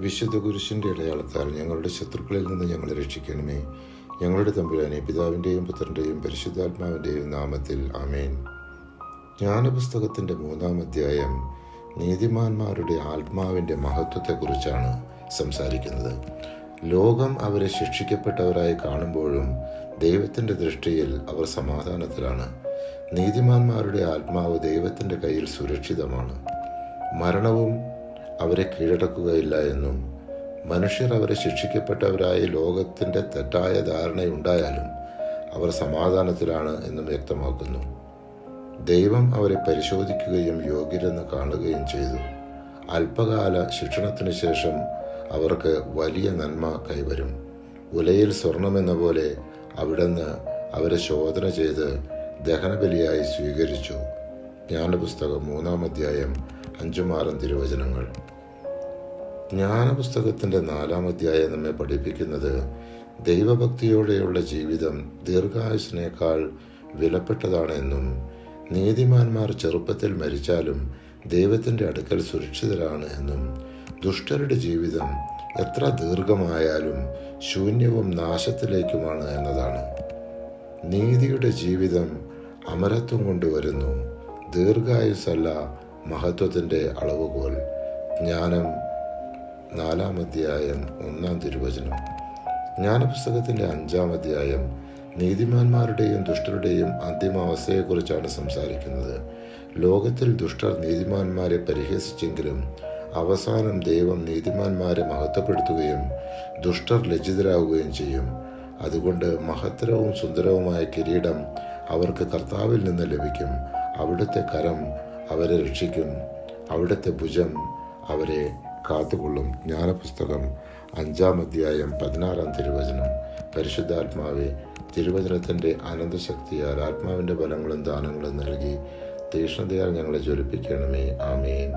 വിശുദ്ധ കുരിശിൻ്റെ അടയാളത്താൽ ഞങ്ങളുടെ ശത്രുക്കളിൽ നിന്ന് ഞങ്ങളെ രക്ഷിക്കണമേ. ഞങ്ങളുടെ തമ്പുരാനെ, പിതാവിൻ്റെയും പുത്രൻ്റെയും പരിശുദ്ധാത്മാവിൻ്റെയും നാമത്തിൽ ആമേൻ. ജ്ഞാനപുസ്തകത്തിൻ്റെ 3-ാം അധ്യായം നീതിമാന്മാരുടെ ആത്മാവിൻ്റെ മഹത്വത്തെക്കുറിച്ചാണ് സംസാരിക്കുന്നത്. ലോകം അവരെ ശിക്ഷിക്കപ്പെട്ടവരായി കാണുമ്പോഴും ദൈവത്തിൻ്റെ ദൃഷ്ടിയിൽ അവർ സമാധാനത്തിലാണ്. നീതിമാന്മാരുടെ ആത്മാവ് ദൈവത്തിൻ്റെ കയ്യിൽ സുരക്ഷിതമാണ്. മരണവും അവരെ കീഴടക്കുകയില്ല എന്നും മനുഷ്യർ അവരെ ശിക്ഷിക്കപ്പെട്ടവരായി ലോകത്തിൻ്റെ തെറ്റായ ധാരണയുണ്ടായാലും അവർ സമാധാനത്തിലാണ് എന്നും വ്യക്തമാക്കുന്നു. ദൈവം അവരെ പരിശോധിക്കുകയും യോഗ്യരെന്ന് കാണുകയും ചെയ്തു. അല്പകാല ശിക്ഷണത്തിന് ശേഷം അവർക്ക് വലിയ നന്മ കൈവരും. ഉലയിൽ സ്വർണമെന്ന പോലെ അവിടുന്ന് അവരെ ശോധന ചെയ്ത് ദഹനബലിയായി സ്വീകരിച്ചു. ജ്ഞാനപുസ്തകം 3-ാം അധ്യായം 5-6 തിരുവചനങ്ങൾ. ജ്ഞാനപുസ്തകത്തിൻ്റെ 4-ാം അധ്യായം നമ്മെ പഠിപ്പിക്കുന്നത് ദൈവഭക്തിയോടെയുള്ള ജീവിതം ദീർഘായുസിനേക്കാൾ വിലപ്പെട്ടതാണെന്നും നീതിമാന്മാർ ചെറുപ്പത്തിൽ മരിച്ചാലും ദൈവത്തിൻ്റെ അടുക്കൽ സുരക്ഷിതരാണ് എന്നും ദുഷ്ടരുടെ ജീവിതം എത്ര ദീർഘമായാലും ശൂന്യവും നാശത്തിലേക്കുമാണ് എന്നതാണ്. നീതിയുടെ ജീവിതം അമരത്വം കൊണ്ടുവരുന്നു. ദീർഘായുസല്ല മഹത്വത്തിൻ്റെ അളവുകോൽ. ജ്ഞാനം 4-ാം അധ്യായം 1-ാം തിരുവചനം. ജ്ഞാനപുസ്തകത്തിൻ്റെ 5-ാം അധ്യായം നീതിമാന്മാരുടെയും ദുഷ്ടരുടെയും അന്തിമാവസ്ഥയെക്കുറിച്ചാണ് സംസാരിക്കുന്നത്. ലോകത്തിൽ ദുഷ്ടർ നീതിമാന്മാരെ പരിഹസിച്ചെങ്കിലും അവസാനം ദൈവം നീതിമാന്മാരെ മഹത്വപ്പെടുത്തുകയും ദുഷ്ടർ ലജ്ജിതരാകുകയും ചെയ്യും. അതുകൊണ്ട് മഹത്തരവും സുന്ദരവുമായ കിരീടം അവർക്ക് കർത്താവിൽ നിന്ന് ലഭിക്കും. അവിടുത്തെ കരം അവരെ രക്ഷിക്കും. അവിടുത്തെ ഭുജം അവരെ കാത്തുകൊള്ളും. ജ്ഞാനപുസ്തകം 5-ാം അധ്യായം 16-ാം തിരുവചനം. പരിശുദ്ധാത്മാവെ, തിരുവചനത്തിൻ്റെ അനന്തശക്തിയാൽ ആത്മാവിൻ്റെ ബലങ്ങളും ദാനങ്ങളും നൽകി തീക്ഷ്ണതയാൽ ഞങ്ങളെ ജ്വലിപ്പിക്കണമേ. ആമേൻ.